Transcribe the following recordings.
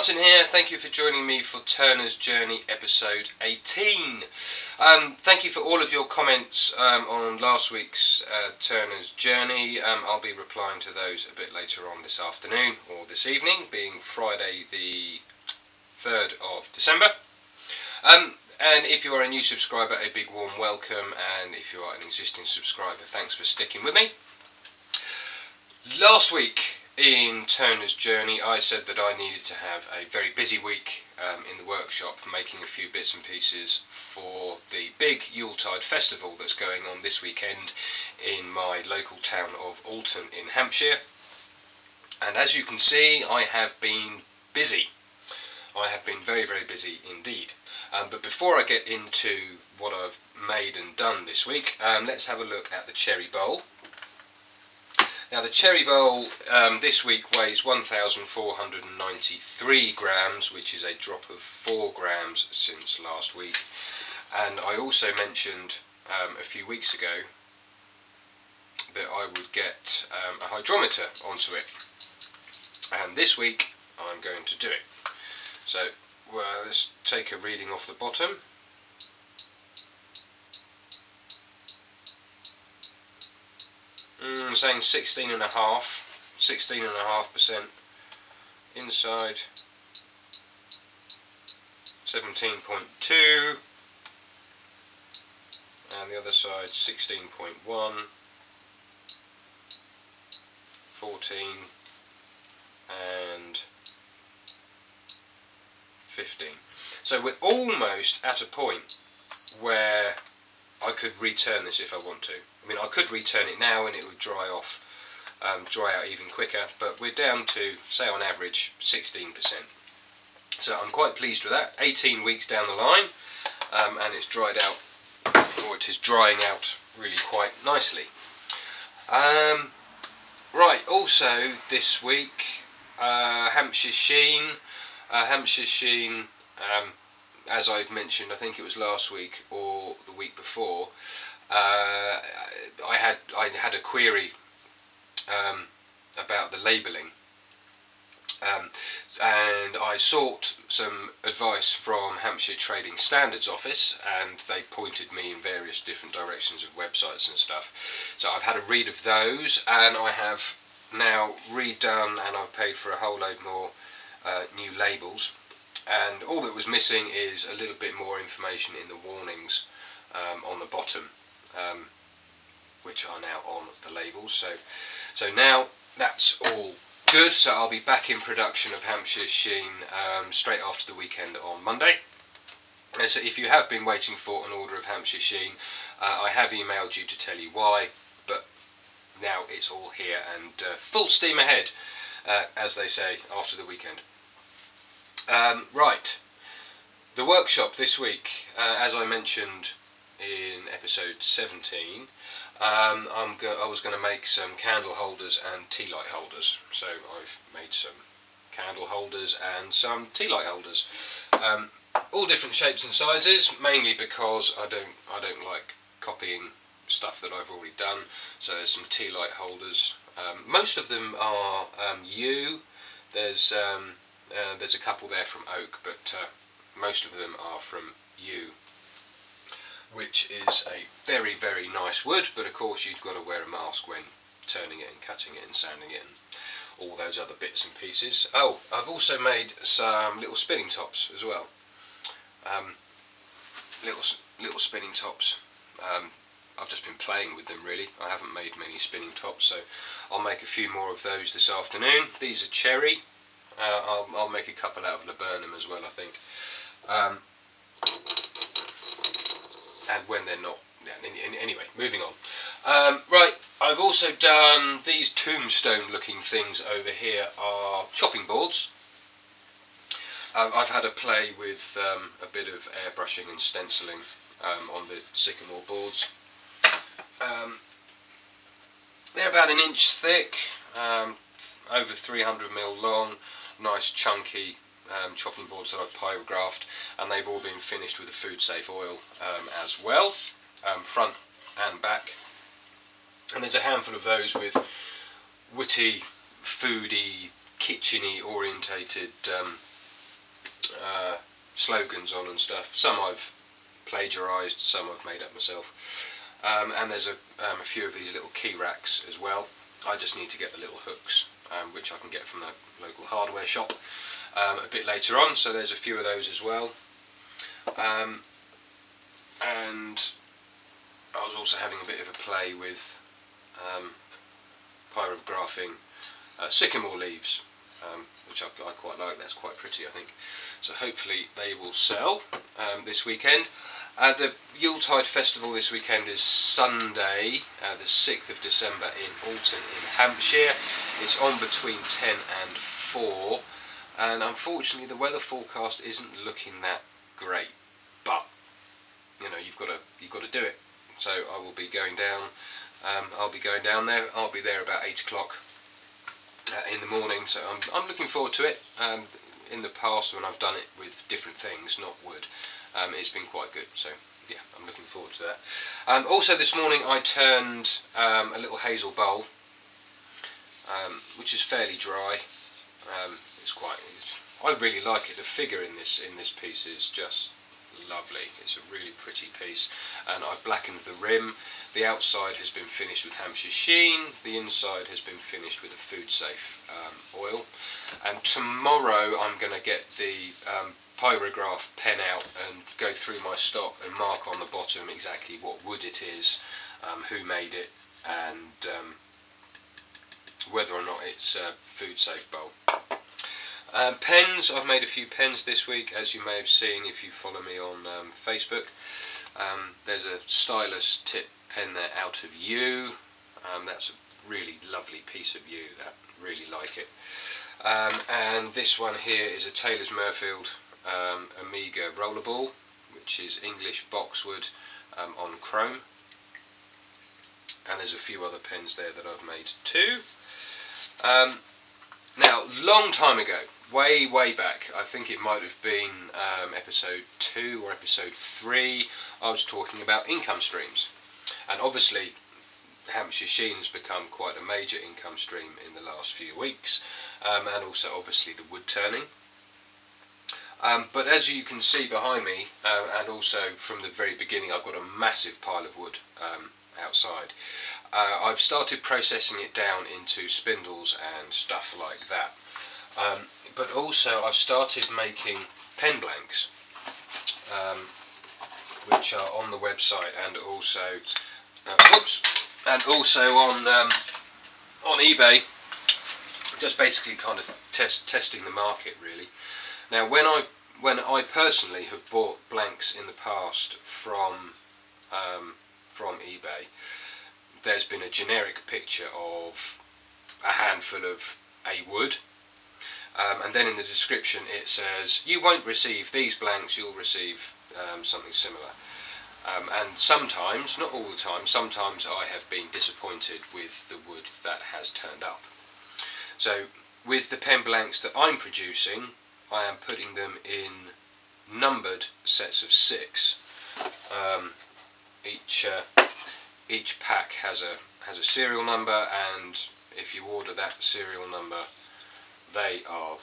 Martin here. Thank you for joining me for Turner's Journey episode 18. Thank you for all of your comments on last week's Turner's Journey. I'll be replying to those a bit later on this afternoon or this evening, being Friday the 3rd of December. And if you are a new subscriber, a big warm welcome, and if you are an existing subscriber, thanks for sticking with me. Last week in Turner's Journey I said that I needed to have a very busy week in the workshop, making a few bits and pieces for the big Yuletide festival that's going on this weekend in my local town of Alton in Hampshire. And as you can see, I have been busy. I have been very, very busy indeed. But before I get into what I've made and done this week, let's have a look at the cherry bowl. Now the cherry bowl this week weighs 1,493 grams, which is a drop of 4 grams since last week. And I also mentioned a few weeks ago that I would get a hydrometer onto it. And this week I'm going to do it. So let's take a reading off the bottom. Saying 16.5% inside, 17.2, and the other side 16.1, 14, and 15. So we're almost at a point where I could return this if I want to. I mean, I could return it now and it would dry off, dry out even quicker, but we're down to, say on average, 16%. So I'm quite pleased with that. 18 weeks down the line, and it's dried out, or it is drying out really quite nicely. Right, also this week, Hampshire Sheen. Hampshire Sheen, as I mentioned, I think it was last week or the week before, I had a query about the labelling, and I sought some advice from Hampshire Trading Standards Office, and they pointed me in various different directions of websites and stuff. So I've had a read of those, and I have now redone, and I've paid for a whole load more new labels. And all that was missing is a little bit more information in the warnings on the bottom, which are now on the labels. So now that's all good. So I'll be back in production of Hampshire Sheen straight after the weekend on Monday. And so if you have been waiting for an order of Hampshire Sheen, I have emailed you to tell you why, but now it's all here and full steam ahead, as they say, after the weekend. Right, the workshop this week, as I mentioned in episode 17, I was going to make some candle holders and tea light holders. So I've made some candle holders and some tea light holders, all different shapes and sizes, mainly because I don't like copying stuff that I've already done. So there's some tea light holders. Most of them are yew. There's a couple there from oak, but most of them are from yew, which is a very, very nice wood, but of course you've got to wear a mask when turning it and cutting it and sanding it and all those other bits and pieces. Oh, I've also made some little spinning tops as well. Little spinning tops. I've just been playing with them really. I haven't made many spinning tops, so I'll make a few more of those this afternoon. These are cherry. I'll make a couple out of laburnum as well, I think. And when they're not, yeah, anyway, moving on. Right, I've also done these tombstone looking things over here are chopping boards. I've had a play with a bit of airbrushing and stenciling on the sycamore boards. They're about 1 inch thick, over 300mm long, nice chunky chopping boards that I've pyrographed, and they've all been finished with a food safe oil as well, front and back. And there's a handful of those with witty, foody, kitcheny orientated slogans on and stuff. Some I've plagiarised, some I've made up myself. And there's a few of these little key racks as well. I just need to get the little hooks, which I can get from the local hardware shop a bit later on, so there's a few of those as well. And I was also having a bit of a play with pyrographing sycamore leaves, which I quite like. That's quite pretty, I think. So hopefully they will sell this weekend. The Yuletide Festival this weekend is Sunday, the 6th of December in Alton in Hampshire. It's on between 10 and 4, and unfortunately the weather forecast isn't looking that great. But you know, you've got to do it. So I will be going down. I'll be going down there. I'll be there about 8 o'clock in the morning. So I'm looking forward to it. In the past, when I've done it with different things, not wood, it's been quite good. So yeah, I'm looking forward to that. Also this morning I turned a little hazel bowl, which is fairly dry. I really like it. The figure in this piece is just lovely. It's a really pretty piece, and I've blackened the rim. The outside has been finished with Hampshire Sheen, the inside has been finished with a food safe oil, and tomorrow I'm going to get the pyrograph pen out and go through my stock and mark on the bottom exactly what wood it is, who made it, and whether or not it's a food safe bowl. Pens, I've made a few pens this week, as you may have seen if you follow me on Facebook. There's a stylus tip pen there out of yew. That's a really lovely piece of yew, that, really like it. And this one here is a Taylor's Murfield Amiga rollerball, which is English boxwood on chrome. And there's a few other pens there that I've made too. Now, long time ago, way back, I think it might have been episode 2 or episode 3, I was talking about income streams. And obviously Hampshire Sheen has become quite a major income stream in the last few weeks, and also obviously the wood turning. But as you can see behind me, and also from the very beginning, I've got a massive pile of wood outside. I've started processing it down into spindles and stuff like that. But also I've started making pen blanks, which are on the website, and also on eBay. Just basically kind of testing the market, really. Now, when I personally have bought blanks in the past from eBay, there's been a generic picture of a handful of a wood, and then in the description it says, you won't receive these blanks, you'll receive something similar. And sometimes, not all the time, sometimes I have been disappointed with the wood that has turned up. So with the pen blanks that I'm producing, I am putting them in numbered sets of 6. Each pack has a serial number, and if you order that serial number, they are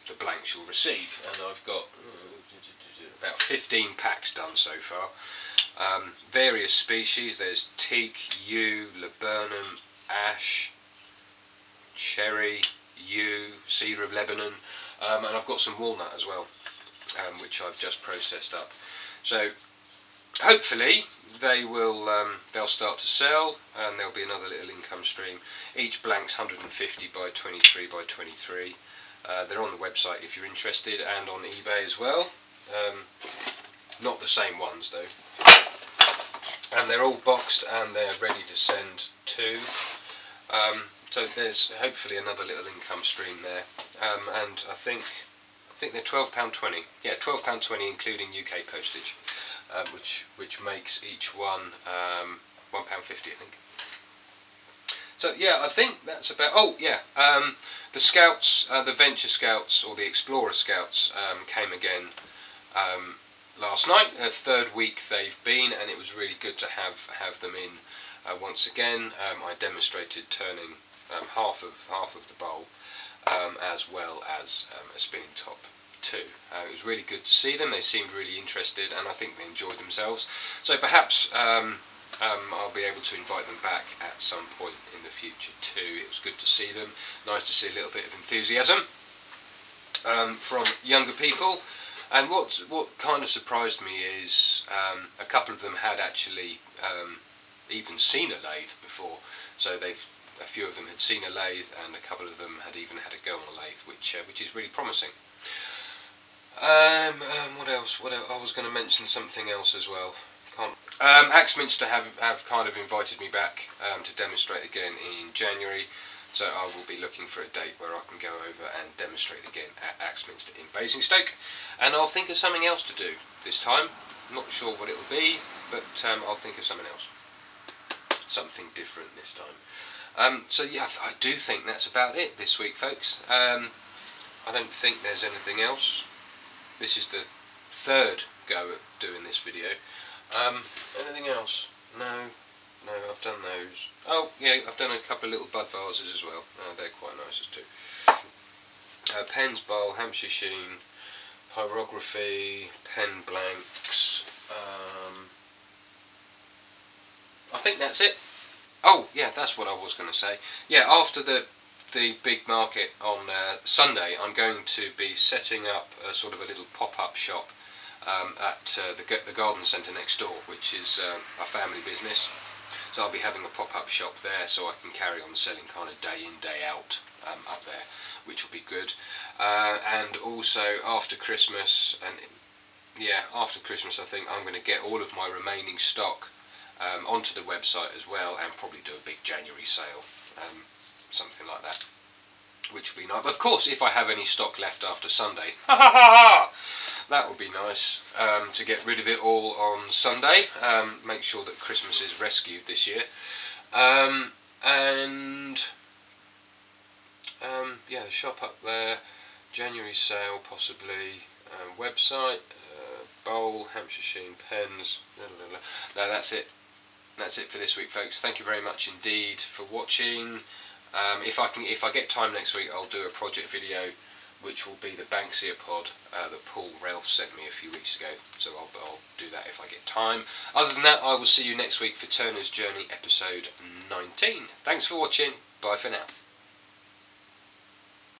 the blanks you'll receive. And I've got about 15 packs done so far. Various species. There's teak, yew, laburnum, ash, cherry, yew, cedar of Lebanon, and I've got some walnut as well, which I've just processed up. So hopefully they'll start to sell, and there'll be another little income stream. Each blank's 150 by 23 by 23. They're on the website if you're interested, and on eBay as well. Not the same ones though. And they're all boxed and they're ready to send too. So there's hopefully another little income stream there. And I think they're £12.20. Yeah, £12.20 including UK postage, which makes each one £1.50, I think. So yeah, I think that's about. Oh yeah, the Scouts, the Venture Scouts or the Explorer Scouts came again last night. A third week they've been, and it was really good to have them in once again. I demonstrated turning half of the bowl, as well as a spinning top too. It was really good to see them. They seemed really interested, and I think they enjoyed themselves. So perhaps I'll be able to invite them back at some point in the future too. It was good to see them. Nice to see a little bit of enthusiasm from younger people. And what kind of surprised me is a couple of them had actually even seen a lathe before. So a few of them had seen a lathe, and a couple of them had even had a go on a lathe, which is really promising. What else? I was going to mention something else as well. Axminster have kind of invited me back to demonstrate again in January, so I will be looking for a date where I can go over and demonstrate again at Axminster in Basingstoke, and I'll think of something else to do this time. Not sure what it'll be, but I'll think of something else. Something different this time. So yeah, I do think that's about it this week, folks. I don't think there's anything else. This is the third go at doing this video. Anything else? No, I've done those. Oh yeah, I've done a couple of little bud vases as well. They're quite nice too. Pens, bowl, Hampshire Sheen, pyrography, pen blanks. I think that's it. Oh yeah, that's what I was going to say. Yeah, after the big market on Sunday, I'm going to be setting up a sort of a little pop-up shop at the garden centre next door, which is a family business. So I'll be having a pop-up shop there, so I can carry on selling kind of day in, day out up there, which will be good. And also after Christmas, after Christmas, I think I'm going to get all of my remaining stock onto the website as well, and probably do a big January sale, something like that, which will be nice. Of course, if I have any stock left after Sunday, that would be nice, to get rid of it all on Sunday. Make sure that Christmas is rescued this year. Yeah, the shop up there, January sale possibly, website, bowl, Hampshire Sheen pens. No, that's it. That's it for this week, folks. Thank you very much indeed for watching. If I get time next week, I'll do a project video, which will be the Banksia pod that Paul Ralph sent me a few weeks ago. So I'll do that if I get time. Other than that, I will see you next week for Turner's Journey episode 19. Thanks for watching. Bye for now.